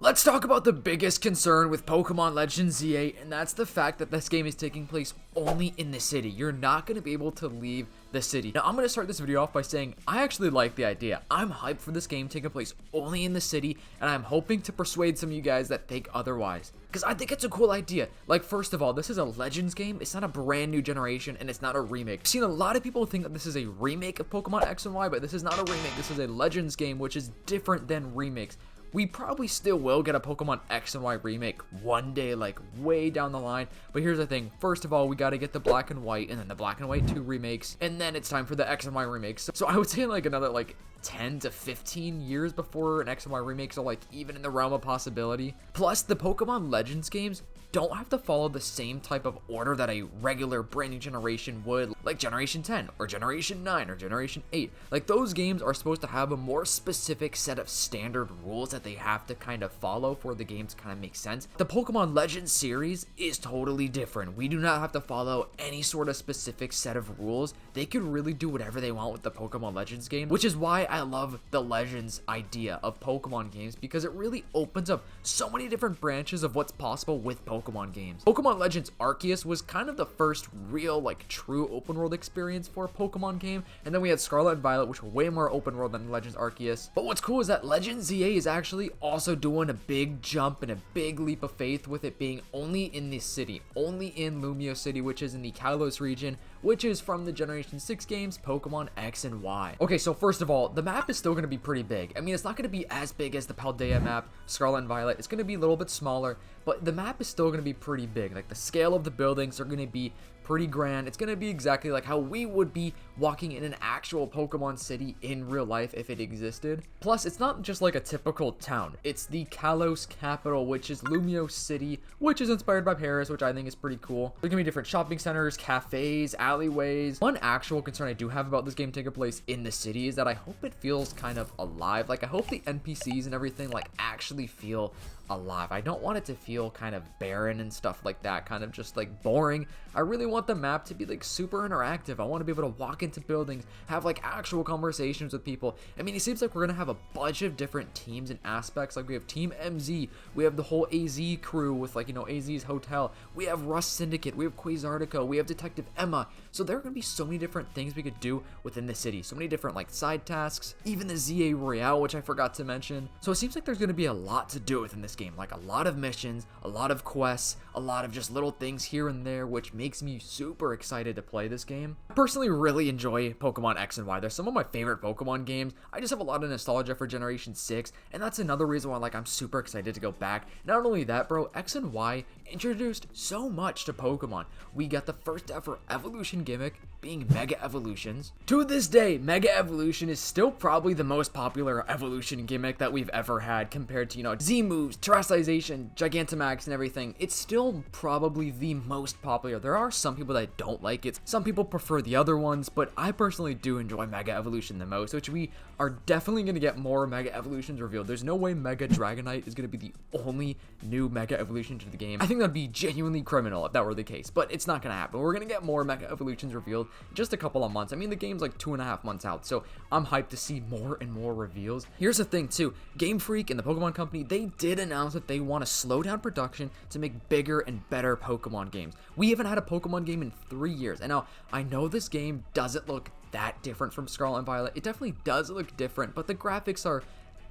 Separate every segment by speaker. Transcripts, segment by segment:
Speaker 1: Let's talk about the biggest concern with Pokemon Legends ZA, and that's the fact that this game is taking place only in the city. You're not going to be able to leave the city. Now, I'm going to start this video off by saying I actually like the idea. I'm hyped for this game taking place only in the city, and I'm hoping to persuade some of you guys that think otherwise, because I think it's a cool idea. Like, first of all, this is a Legends game. It's not a brand new generation, and it's not a remake. I've seen a lot of people think that this is a remake of Pokemon X and Y, but this is not a remake. This is a Legends game, which is different than remakes. We probably still will get a Pokemon X and Y remake one day, like way down the line. But here's the thing. First of all, we got to get the Black and White and then the Black and White 2 remakes. And then it's time for the X and Y remakes. So I would say like another 10 to 15 years before an X and Y remakes are even in the realm of possibility. Plus, the Pokemon Legends games don't have to follow the same type of order that a regular brand new generation would, like Generation 10 or Generation 9 or Generation 8. Like, those games are supposed to have a more specific set of standard rules that they have to kind of follow for the game to kind of make sense. The Pokemon Legends series is totally different. We do not have to follow any sort of specific set of rules. They could really do whatever they want with the Pokemon Legends game, which is why I love the Legends idea of Pokemon games, because it really opens up so many different branches of what's possible with Pokemon games. Pokemon Legends Arceus was kind of the first real, true open world experience for a Pokemon game, and then we had Scarlet and Violet, which were way more open world than Legends Arceus. But what's cool is that Legends ZA is actually also doing a big jump and a big leap of faith with it being only in this city, only in Lumiose City, which is in the Kalos region, which is from the Generation 6 games, Pokemon X and Y. Okay, so first of all, the map is still going to be pretty big. I mean, it's not going to be as big as the Paldea map, Scarlet and Violet. It's going to be a little bit smaller, but the map is still going to be pretty big. Like, the scale of the buildings are going to be pretty grand. It's going to be exactly like how we would be walking in an actual Pokemon city in real life if it existed. Plus, it's not just like a typical town. It's the Kalos capital, which is Lumiose City, which is inspired by Paris, which I think is pretty cool. There's going to be different shopping centers, cafes, alleyways. One actual concern I do have about this game taking place in the city is that I hope it feels kind of alive. Like, I hope the NPCs and everything actually feel alive. I don't want it to feel kind of barren and stuff like that, kind of just boring. I really want the map to be super interactive. I want to be able to walk into buildings, have actual conversations with people. I mean, it seems like we're gonna have a bunch of different teams and aspects. Like, we have Team MZ, we have the whole AZ crew with AZ's hotel, we have Rust Syndicate, we have Quasartico, we have Detective Emma. So there are gonna be so many different things we could do within the city, so many different side tasks, even the ZA Royale, which I forgot to mention. So it seems like there's gonna be a lot to do within this game, a lot of missions, a lot of quests, a lot of just little things here and there, which makes me super excited to play this game. I personally really enjoy Pokemon X and Y. They're some of my favorite Pokemon games. I just have a lot of nostalgia for Generation 6, and that's another reason why I'm super excited to go back. Not only that, bro, X and Y introduced so much to Pokemon. We got the first ever evolution gimmick being Mega Evolutions. To this day, Mega Evolution is still probably the most popular evolution gimmick that we've ever had compared to, Z moves, Terrestrialization, Gigantamax, and everything. It's still probably the most popular. There are some people that don't like it. Some people prefer the other ones, but I personally do enjoy Mega Evolution the most, which we are definitely going to get more Mega Evolutions revealed. There's no way Mega Dragonite is going to be the only new Mega Evolution to the game. I think that'd be genuinely criminal if that were the case, but it's not going to happen. We're going to get more Mega Evolutions revealed in just a couple of months. I mean, the game's 2.5 months out, so I'm hyped to see more and more reveals. Here's the thing too, Game Freak and the Pokemon Company, they did announce that they want to slow down production to make bigger and better Pokemon games. We haven't had a Pokemon game in 3 years, and now I know this game doesn't look that different from Scarlet and Violet. It definitely does look different, but the graphics are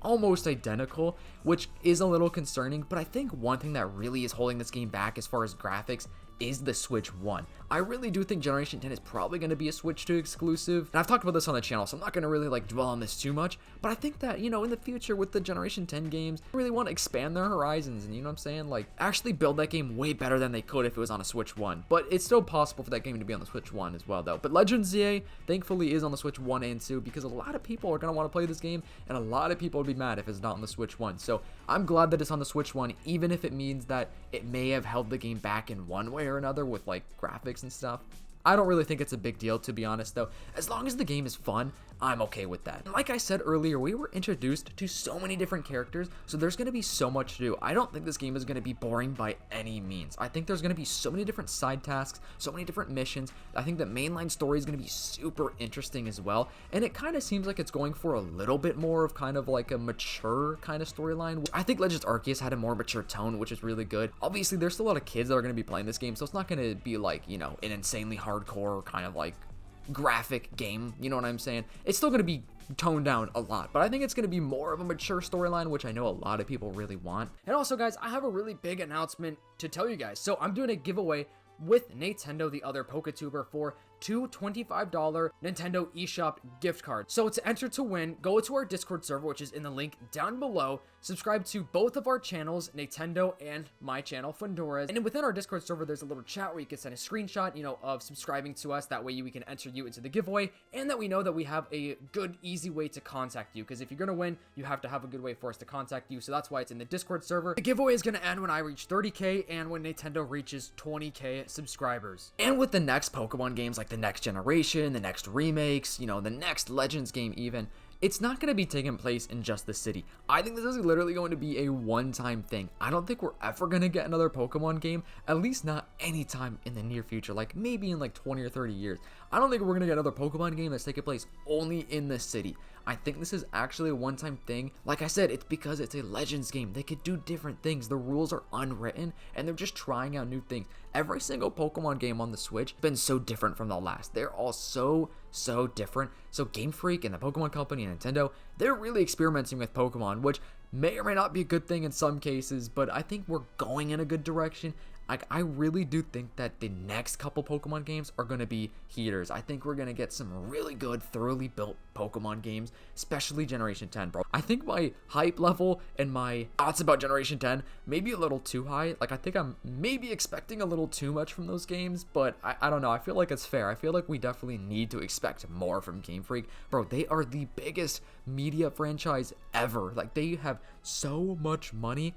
Speaker 1: almost identical, which is a little concerning. But I think one thing that really is holding this game back as far as graphics is the Switch 1. I really do think Generation 10 is probably going to be a Switch 2 exclusive, and I've talked about this on the channel, so I'm not going to really dwell on this too much, but I think that, in the future with the Generation 10 games, I really want to expand their horizons, and what I'm saying, actually build that game way better than they could if it was on a Switch 1, but it's still possible for that game to be on the Switch 1 as well, though. But Legends ZA, thankfully, is on the Switch 1 and 2, because a lot of people are going to want to play this game, and a lot of people would be mad if it's not on the Switch 1, so I'm glad that it's on the Switch 1, even if it means that it may have held the game back in one way or another with graphics and stuff. I don't really think it's a big deal, to be honest, though. As long as the game is fun, I'm okay with that. And like I said earlier, we were introduced to so many different characters, so there's going to be so much to do. I don't think this game is going to be boring by any means. I think there's going to be so many different side tasks, so many different missions. I think the mainline story is going to be super interesting as well, and it kind of seems like it's going for a little bit more of kind of like a mature kind of storyline. I think Legends Arceus had a more mature tone, which is really good. Obviously, there's still a lot of kids that are going to be playing this game, so it's not going to be like, you know, an insanely hardcore kind of like graphic game, you know what I'm saying? It's still going to be toned down a lot, but I think it's going to be more of a mature storyline, which I know a lot of people really want. And also, guys, I have a really big announcement to tell you guys. So I'm doing a giveaway with Nintendo, the other PokeTuber, for two $25 Nintendo eShop gift cards. So to enter to win, go to our Discord server, which is in the link down below. Subscribe to both of our channels, Nintendo and my channel, Fundores. And then within our Discord server, there's a little chat where you can send a screenshot, you know, of subscribing to us. That way we can enter you into the giveaway, and that we know that we have a good, easy way to contact you. Because if you're gonna win, you have to have a good way for us to contact you. So that's why it's in the Discord server. The giveaway is gonna end when I reach 30K and when Nintendo reaches 20K subscribers. And with the next Pokemon games, like the next generation, the next remakes, you know, the next Legends game even, it's not going to be taking place in just the city. I think this is literally going to be a one-time thing. I don't think we're ever going to get another Pokemon game, at least not anytime in the near future, like maybe in like 20 or 30 years. I don't think we're going to get another Pokemon game that's taking place only in the city. I think this is actually a one-time thing. Like I said, it's because it's a Legends game. They could do different things. The rules are unwritten, and they're just trying out new things. Every single Pokemon game on the Switch has been so different from the last. They're all so different. So Game Freak and the Pokemon Company and Nintendo, they're really experimenting with Pokemon, which may or may not be a good thing in some cases, but I think we're going in a good direction. Like, I really do think that the next couple Pokemon games are going to be heaters. I think we're going to get some really good, thoroughly built Pokemon games, especially Generation 10, bro. I think my hype level and my thoughts about Generation 10 may be a little too high. Like, I think I'm maybe expecting a little too much from those games, but I don't know. I feel like it's fair. I feel like we definitely need to expect more from Game Freak. Bro, they are the biggest media franchise ever. Like, they have so much money.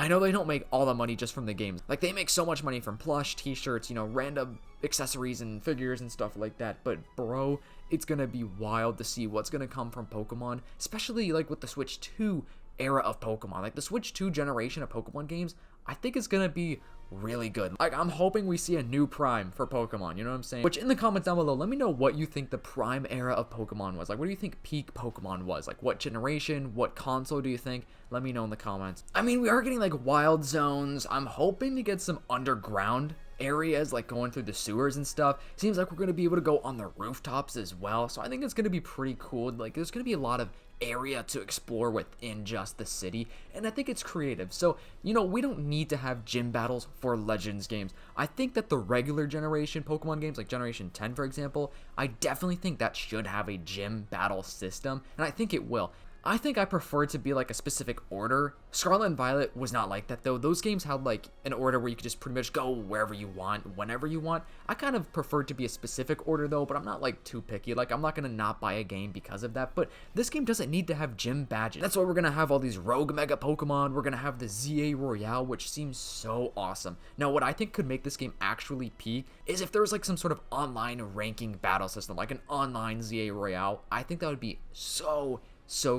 Speaker 1: I know they don't make all the money just from the games. Like, they make so much money from plush, t-shirts, you know, random accessories and figures and stuff like that. But, bro, it's gonna be wild to see what's gonna come from Pokemon, especially, like, with the Switch 2 era of Pokemon. Like, the Switch 2 generation of Pokemon games, I think it's gonna be really good. Like, I'm hoping we see a new Prime for Pokemon, you know what I'm saying? Which, in the comments down below, let me know what you think the Prime era of Pokemon was. Like, what do you think peak Pokemon was? Like, what generation, what console do you think? Let me know in the comments. I mean, we are getting, like, wild zones. I'm hoping to get some underground areas, like going through the sewers and stuff. Seems like we're going to be able to go on the rooftops as well, so I think it's going to be pretty cool. Like, there's going to be a lot of area to explore within just the city, and I think it's creative. So, you know, we don't need to have gym battles for Legends games. I think that the regular generation Pokemon games, like Generation 10 for example, I definitely think that should have a gym battle system, and I think it will. I think I prefer it to be like a specific order. Scarlet and Violet was not like that though. Those games had like an order where you could just pretty much go wherever you want, whenever you want. I kind of prefer it to be a specific order though, but I'm not like too picky. Like, I'm not gonna not buy a game because of that, but this game doesn't need to have gym badges. That's why we're gonna have all these rogue mega Pokemon. We're gonna have the ZA Royale, which seems so awesome. Now, what I think could make this game actually peak is if there was like some sort of online ranking battle system, like an online ZA Royale. I think that would be so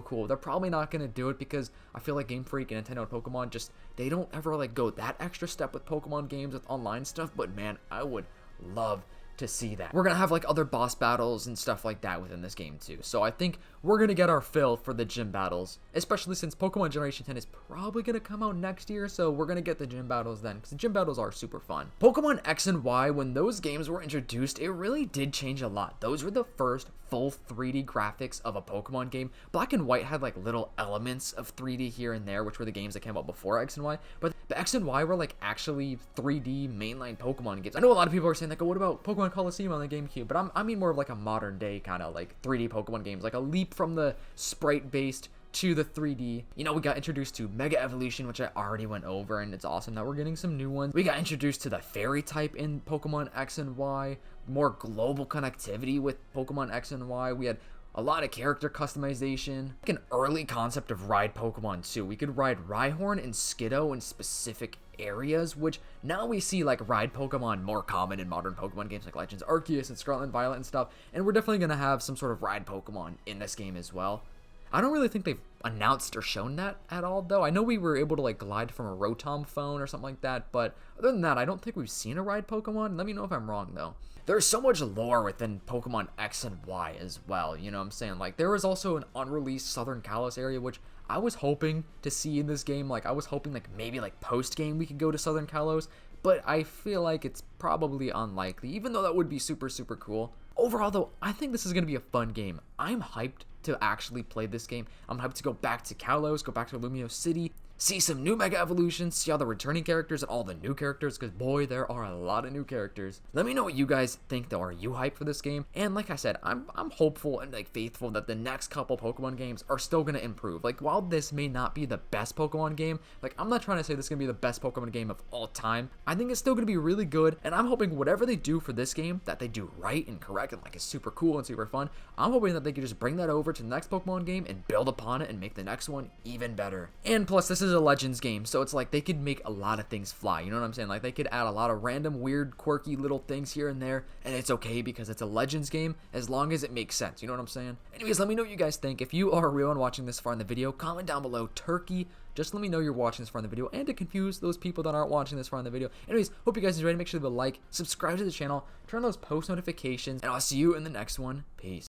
Speaker 1: cool. They're probably not going to do it because I feel like Game Freak and Nintendo and Pokemon just, they don't ever like go that extra step with Pokemon games with online stuff, but man, I would love to see that. We're gonna have like other boss battles and stuff like that within this game too, so I think we're gonna get our fill for the gym battles, especially since Pokemon Generation 10 is probably gonna come out next year, so we're gonna get the gym battles then, because the gym battles are super fun. Pokemon X and Y, when those games were introduced, it really did change a lot. Those were the first full 3D graphics of a Pokemon game. Black and White had like little elements of 3D here and there, which were the games that came out before X and Y, but X and Y were like actually 3D mainline Pokemon games. I know a lot of people are saying like, oh, what about Pokemon Coliseum on the GameCube? But I mean more of like a modern day kind of like 3D Pokemon games, like a leap from the sprite based to the 3D. You know, we got introduced to Mega Evolution, which I already went over, and it's awesome that we're getting some new ones. We got introduced to the fairy type in Pokemon X and Y, more global connectivity with Pokemon X and Y. We had a lot of character customization, like an early concept of ride Pokemon too. We could ride Rhyhorn and Skiddo in specific areas, which now we see like ride Pokemon more common in modern Pokemon games like Legends Arceus and Scarlet and Violet and stuff, and we're definitely going to have some sort of ride Pokemon in this game as well. I don't really think they've announced or shown that at all, though. I know we were able to like glide from a Rotom phone or something like that, but other than that, I don't think we've seen a ride Pokemon. Let me know if I'm wrong, though. There's so much lore within Pokemon X and Y as well, you know what I'm saying? Like, there was also an unreleased Southern Kalos area, which I was hoping to see in this game. Like, I was hoping, like, maybe, like, post-game we could go to Southern Kalos, but I feel like it's probably unlikely, even though that would be super, super cool. Overall, though, I think this is going to be a fun game. I'm hyped to actually play this game. I'm hyped to go back to Kalos, go back to Lumiose City, see some new Mega Evolutions, see all the returning characters and all the new characters, because boy, there are a lot of new characters. Let me know what you guys think, though. Are you hyped for this game? And like I said, I'm hopeful and like faithful that the next couple Pokemon games are still going to improve. Like, while this may not be the best Pokemon game, like, I'm not trying to say this is going to be the best Pokemon game of all time. I think it's still going to be really good, and I'm hoping whatever they do for this game, that they do right and correct and like it's super cool and super fun. I'm hoping that they can just bring that over to the next Pokemon game and build upon it and make the next one even better. And plus, this is a Legends game, so it's like they could make a lot of things fly, you know what I'm saying? Like, they could add a lot of random, weird, quirky little things here and there, and it's okay because it's a Legends game as long as it makes sense, you know what I'm saying? Anyways, let me know what you guys think. If you are a real one watching this far in the video, comment down below Turkey. Just let me know you're watching this far in the video, and to confuse those people that aren't watching this far in the video. Anyways, hope you guys enjoyed. Make sure to leave a like, subscribe to the channel, turn on those post notifications, and I'll see you in the next one. Peace.